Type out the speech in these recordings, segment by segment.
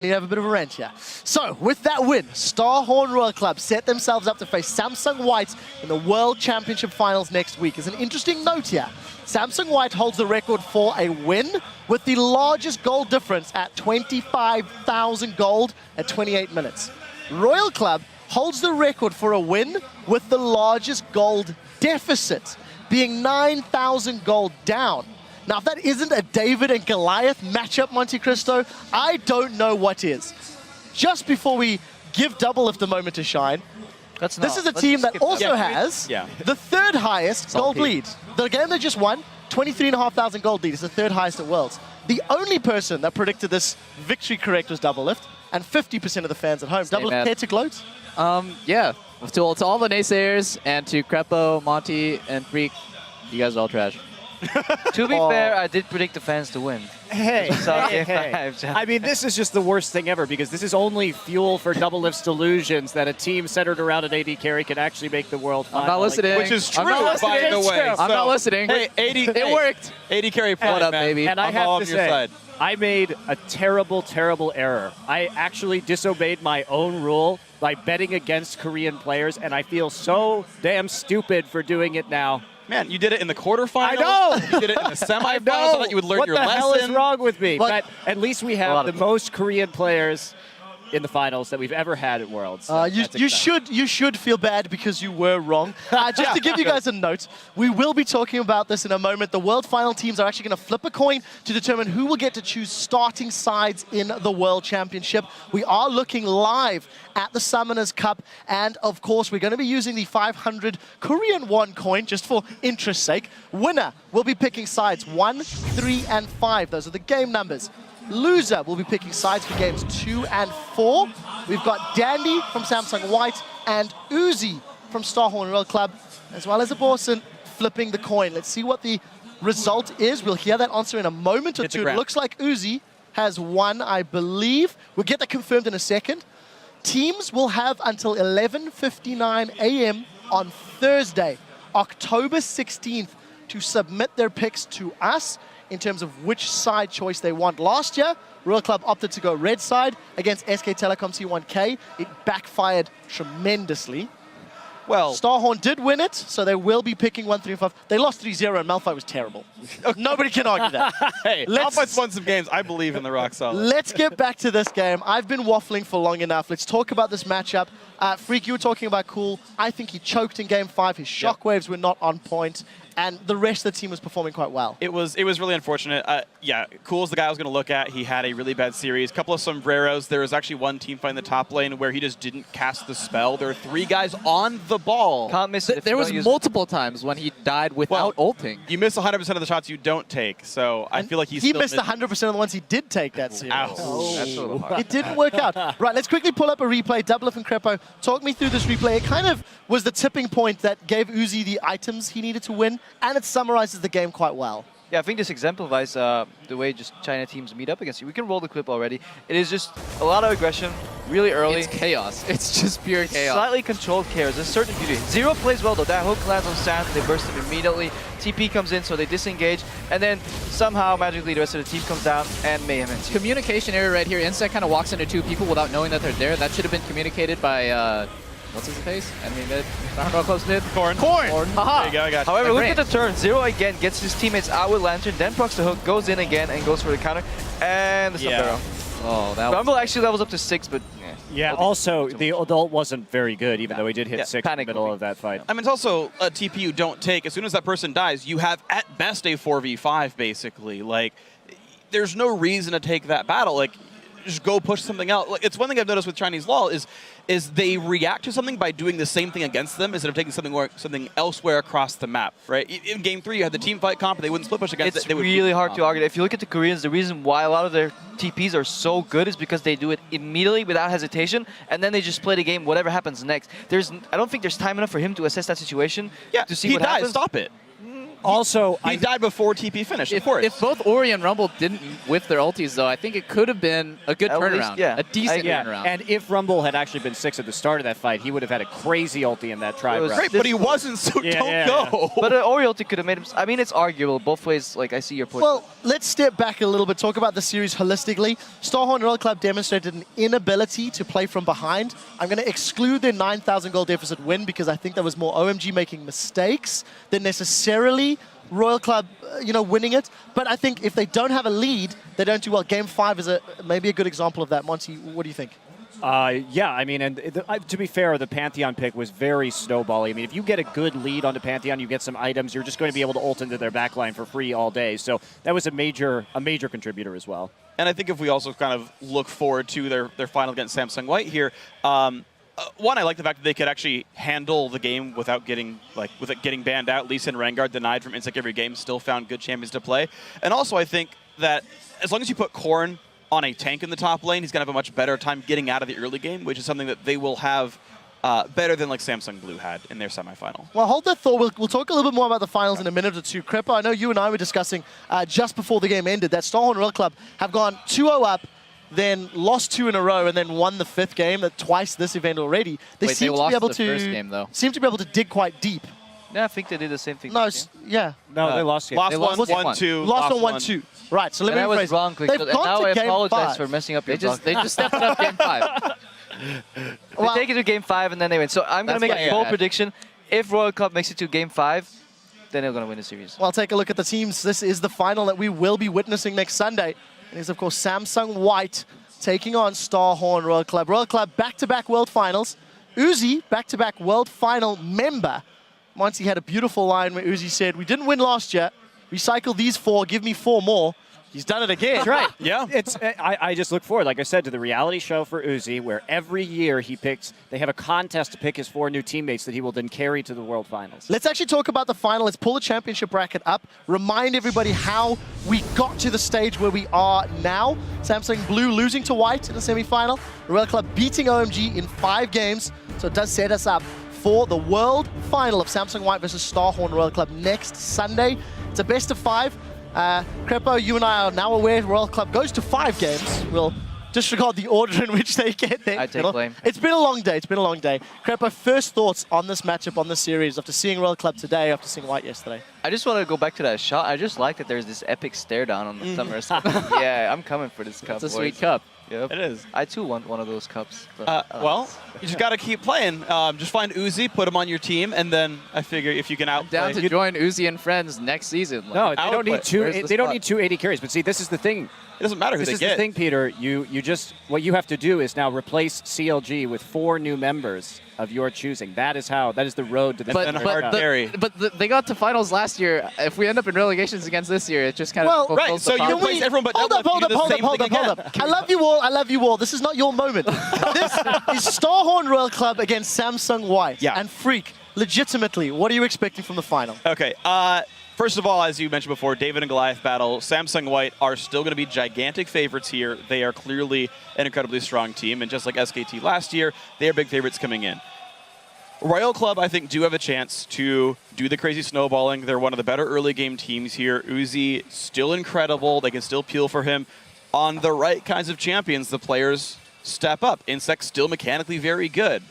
You have a bit of a wrench here. So, with that win, Starhorn Royal Club set themselves up to face Samsung White in the World Championship Finals next week. As an interesting note here, Samsung White holds the record for a win with the largest goal difference at 25,000 gold at 28 minutes. Royal Club holds the record for a win with the largest gold deficit, being 9,000 gold down. Now, if that isn't a David and Goliath matchup, Monte Cristo, I don't know what is. Just before we give Doublelift a moment to shine, this is a team that also has the third highest gold lead. The game they just won, 23,500 gold lead, is the third highest at Worlds. The only person that predicted this victory correct was Doublelift, and 50% of the fans at home. Doublelift, care to gloat? Yeah. To all the naysayers, and to Crepo, Monty, and Freak, you guys are all trash. To be fair, I did predict the fans to win. Hey, I mean, this is just the worst thing ever, because this is only fuel for Doublelift's delusions that a team centered around an AD carry can actually make the world final. I'm not listening. Which is true, by the way. I'm not listening. Hey, it worked. AD carry point, What up, man. baby? And I I'm have all to on your say, side. I made a terrible, terrible error. I actually disobeyed my own rule by betting against Korean players, and I feel so damn stupid for doing it now. Man, you did it in the quarterfinals. I know. You did it in the semifinals. I thought you would learn what your lesson. What the hell is wrong with me? But at least we have the most Korean players in the finals that we've ever had at Worlds. So you should feel bad because you were wrong. Just to give you guys a note, we will be talking about this in a moment. The World Final teams are actually going to flip a coin to determine who will get to choose starting sides in the World Championship. We are looking live at the Summoners Cup, and of course we're going to be using the 500 Korean won coin just for interest's sake. Winner will be picking sides 1, 3, and 5. Those are the game numbers. Loser will be picking sides for games 2 and 4. We've got Dandy from Samsung White and Uzi from Starhorn Royal Club, as well as Aborson flipping the coin. Let's see what the result is. We'll hear that answer in a moment or two. It looks like Uzi has won, I believe. We'll get that confirmed in a second. Teams will have until 11:59 a.m. on Thursday, October 16th, to submit their picks to us in terms of which side choice they want. Last year, Royal Club opted to go red side against SK Telecom T1K. It backfired tremendously. Well, Starhorn did win it, so they will be picking 1, 3, and 5. They lost 3-0, and Malphite was terrible. Nobody can argue that. Hey, Malphite's won some games. I believe in the rock solid. Let's get back to this game. I've been waffling for long enough. Let's talk about this matchup. Freak, you were talking about Cool. I think he choked in Game 5. His shockwaves were not on point, and the rest of the team was performing quite well. It was really unfortunate. Yeah, Cool's the guy I was going to look at. He had a really bad series. Couple of sombreros. There was actually one team fight in the top lane where he just didn't cast the spell. There were 3 guys on the ball. Can't miss it. There was multiple times when he died without ulting. You miss 100% of the shots you don't take, so I feel like he missed 100% of the ones he did take that series. Oh. That's a little hard. It didn't work out. Right, let's quickly pull up a replay. Doublelift and Crepo, talk me through this replay. It kind of was the tipping point that gave Uzi the items he needed to win, and it summarizes the game quite well. Yeah, I think this exemplifies the way just China teams meet up against you. We can roll the clip already. It is just a lot of aggression, really early. It's chaos. It's just pure chaos. Slightly controlled chaos. There's certain beauty. Zero plays well though. That hook lands on Sand. They burst him immediately. TP comes in, so they disengage. And then somehow, magically, the rest of the team comes down and mayhem ensues. Communication error right here. Insect kind of walks into 2 people without knowing that they're there. That should have been communicated by... what's his face? Enemy mid. Close mid. Corn. Haha. There you go, I got you. However, look at the turn. Zero again gets his teammates out with Lantern, then procs the hook, goes in again, and goes for the counter. And the sombrero. Oh, that Rumble actually levels up to 6, but yeah, also, the ult wasn't very good, even though he did hit 6 in the middle of that fight. I mean, it's also a TP you don't take. As soon as that person dies, you have, at best, a 4v5, basically. Like, there's no reason to take that battle. Like, just go push something else. Like, it's one thing I've noticed with Chinese LoL is they react to something by doing the same thing against them instead of taking something elsewhere across the map, right? In Game 3, you had the team fight comp, and they wouldn't split push against it. It's really hard to argue. If you look at the Koreans, the reason why a lot of their TPs are so good is because they do it immediately without hesitation, and then they just play the game whatever happens next. I don't think there's time enough for him to assess that situation to see what happens. Stop it. Also, he died before TP finished, of If, course. if both Ori and Rumble didn't whiff their ultis, though, I think it could have been a good At least, turnaround. yeah. A decent yeah, turnaround. and if Rumble had actually been 6 at the start of that fight, he would have had a crazy ulti in that tribe was round. Great, but he wasn't, so Yeah, don't yeah, go. But an Ori ulti could have made him. I mean, it's arguable both ways. Like I see your point. Well, let's step back a little bit, talk about the series holistically. Starhorn Royal Club demonstrated an inability to play from behind. I'm going to exclude their 9,000 goal deficit win because I think that was more OMG making mistakes than necessarily Royal Club, winning it. But I think if they don't have a lead, they don't do well. Game 5 is maybe a good example of that. Monty, what do you think? Yeah, I mean, and to be fair, the Pantheon pick was very snowbally. I mean, if you get a good lead onto Pantheon, you get some items, you're just going to be able to ult into their backline for free all day. So that was a major contributor as well. And I think if we also kind of look forward to their final against Samsung White here, one, I like the fact that they could actually handle the game without getting banned out. Lee Sin Rengar denied from Insec every game, still found good champions to play. And also, I think that as long as you put Korn on a tank in the top lane, he's going to have a much better time getting out of the early game, which is something that they will have better than like Samsung Blue had in their semifinal. Well, hold that thought. We'll talk a little bit more about the finals in a minute or two. Creppa, I know you and I were discussing just before the game ended that Starhorn Royal Club have gone 2-0 up, then lost 2 in a row, and then won the 5th game. That twice this event already. They Wait, seem they to be lost able the to first game, though. seem to be able to dig quite deep. yeah, I think they did the same thing. No, this game. yeah. No, they lost it. Lost They one, lost won one. two. Lost on one. 1-2. Right, so let And me I was rephrase. wrong, Quick. They've And gone now to I game apologize 5. for messing up They your just block. stepped it up game 5. Well, They take it to game 5 and then they win. So I'm going to That's make what a bold I had. prediction. If Royal Cup makes it to game 5, then they're going to win the series. Well, take a look at the teams. This is the final that we will be witnessing next Sunday. It is, of course, Samsung White taking on Starhorn Royal Club. Royal Club back-to-back World Finals. Uzi, back-to-back World Final member. Monty had a beautiful line where Uzi said, we didn't win last year. Recycle these 4, give me 4 more. He's done it again. That's right. Yeah. I just look forward, like I said, to the reality show for Uzi, where every year they have a contest to pick his 4 new teammates that he will then carry to the World Finals. Let's actually talk about the final. Let's pull the championship bracket up. Remind everybody how we got to the stage where we are now. Samsung Blue losing to White in the semifinal. Royal Club beating OMG in 5 games. So it does set us up for the world final of Samsung White versus Starhorn Royal Club next Sunday. It's a best of 5. Crepo, you and I are now aware Royal Club goes to 5 games. We'll disregard the order in which they get there. I take blame. It's been a long day. It's been a long day. Crepo, first thoughts on this matchup, on this series, after seeing Royal Club today, after seeing White yesterday? I just want to go back to that shot. I just like that there's this epic stare down on the summer. Yeah, I'm coming for this cup. It's a boys. sweet cup. Yep. It is. I too want one of those cups. But, Well, you just got to keep playing. Just find Uzi, put him on your team, and then I figure if you can outplay. Down to join Uzi and friends next season. Like, No, they don't need two. Where's the They don't spot? need 280 carries. But see, this is the thing. It doesn't matter who This they is get. the thing, Peter. You just what you have to do is now replace CLG with 4 new members of your choosing. That is the road to the. And hard carry. They got to finals last year. If we end up in relegations against this year, it just kind Well, of right, fulfills so the you promise. replace everyone but hold now up, hold you up, do the hold up, same hold thing up, hold again. up. I love you all. I love you all. This is not your moment. This is Starhorn Royal Club against Samsung White. Yeah. And Freak, legitimately, what are you expecting from the final? Okay. First of all, as you mentioned before, David and Goliath battle. Samsung White are still going to be gigantic favorites here. They are clearly an incredibly strong team, and just like SKT last year, they are big favorites coming in. Royal Club, I think, do have a chance to do the crazy snowballing. They're one of the better early game teams here. Uzi, still incredible. They can still peel for him. On the right kinds of champions, the players step up. Insect still mechanically very good.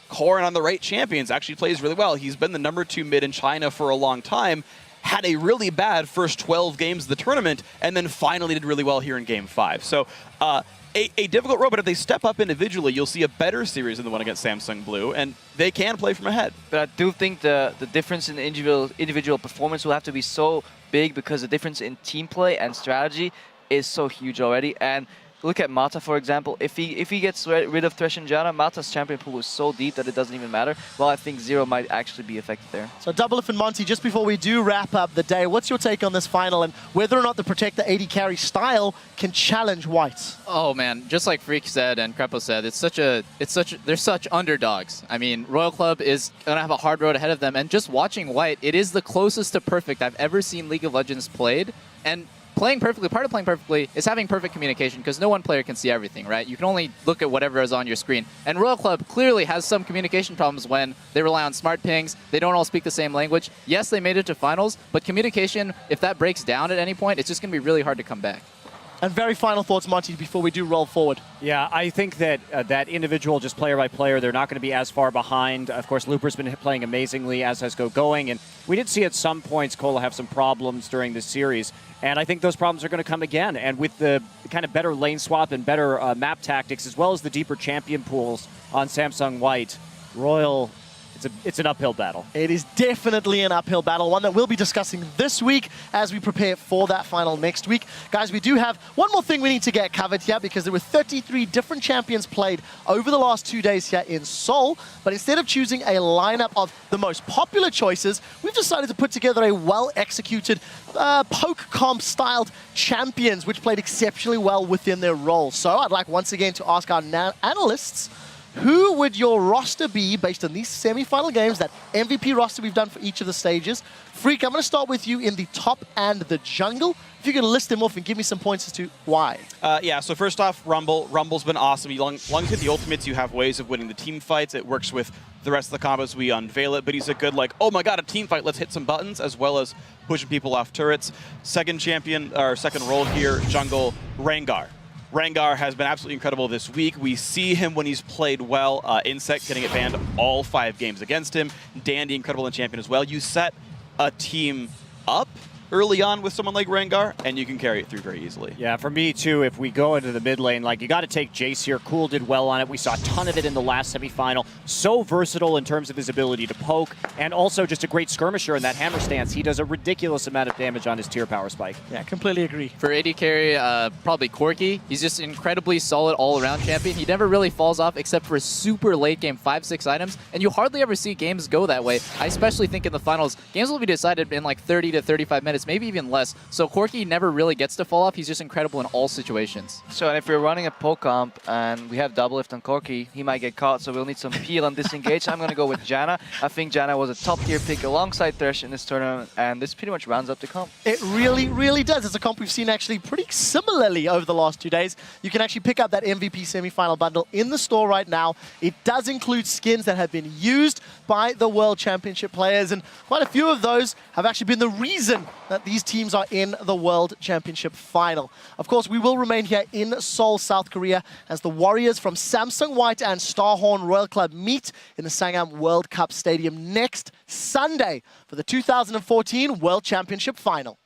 Korn on the right champions actually plays really well. He's been the #2 mid in China for a long time. Had a really bad first 12 games of the tournament, and then finally did really well here in Game 5. So a difficult road, but if they step up individually, you'll see a better series than the one against Samsung Blue, and they can play from ahead. But I do think the difference in individual performance will have to be so big because the difference in team play and strategy is so huge already. And look at Mata, for example. If he gets rid of Thresh and Janna, Mata's champion pool is so deep that it doesn't even matter. Well, I think Zero might actually be affected there. So Double and Monty, just before we do wrap up the day, what's your take on this final and whether or not the Protector 80 carry style can challenge White? Oh man, just like Freak said and Crepo said, they're such underdogs. I mean, Royal Club is gonna have a hard road ahead of them, and just watching White, it is the closest to perfect I've ever seen League of Legends played, and playing perfectly, part of playing perfectly is having perfect communication because no one player can see everything, right? You can only look at whatever is on your screen. And Royal Club clearly has some communication problems when they rely on smart pings. They don't all speak the same language. Yes, they made it to finals, but communication, if that breaks down at any point, it's just going to be really hard to come back. And very final thoughts, Monty, before we do roll forward. Yeah, I think that that individual, just player by player, they're not going to be as far behind. Of course, Looper's been playing amazingly, as has Going, and we did see at some points Cola have some problems during this series, and I think those problems are going to come again. And with the kind of better lane swap and better map tactics, as well as the deeper champion pools on Samsung White, Royal, it's an uphill battle. It is definitely an uphill battle, one that we'll be discussing this week as we prepare for that final next week. Guys, we do have one more thing we need to get covered here because there were 33 different champions played over the last 2 days here in Seoul. But instead of choosing a lineup of the most popular choices, we've decided to put together a well-executed poke comp styled champions which played exceptionally well within their roles. So I'd like once again to ask our analysts, who would your roster be based on these semi-final games, that MVP roster we've done for each of the stages? Freak, I'm going to start with you in the top and the jungle. If you can list them off and give me some points as to why. Yeah, so first off, Rumble. Rumble's been awesome. As long as you hit the ultimates, you have ways of winning the team fights. It works with the rest of the combos. We unveil it, but he's a good, like, oh my god, a team fight, let's hit some buttons, as well as pushing people off turrets. Second champion, or second role here, jungle, Rengar. Rengar has been absolutely incredible this week. We see him when he's played well. Insect getting it banned all 5 games against him. Dandy, incredible in champion as well. You set a team up early on with someone like Rengar, and you can carry it through very easily. Yeah, for me too, if we go into the mid lane, like, you got to take Jace here. Cool did well on it. We saw a ton of it in the last semifinal. So versatile in terms of his ability to poke, and also just a great skirmisher in that hammer stance. He does a ridiculous amount of damage on his tier power spike. Yeah, completely agree. For AD carry, probably Corki. He's just incredibly solid all-around champion. He never really falls off except for super late game 5-6 items, and you hardly ever see games go that way. I especially think in the finals, games will be decided in like 30 to 35 minutes, maybe even less. So Corki never really gets to fall off. He's just incredible in all situations. So and if we're running a poke comp and we have double lift on Corki, he might get caught, so we'll need some peel and disengage. I'm going to go with Janna. I think Janna was a top tier pick alongside Thresh in this tournament, and this pretty much rounds up the comp. It really, really does. It's a comp we've seen actually pretty similarly over the last 2 days. You can actually pick up that MVP semi-final bundle in the store right now. It does include skins that have been used by the World Championship players, and quite a few of those have actually been the reason that these teams are in the World Championship final. Of course, we will remain here in Seoul, South Korea, as the Warriors from Samsung White and Starhorn Royal Club meet in the Sangam World Cup Stadium next Sunday for the 2014 World Championship final.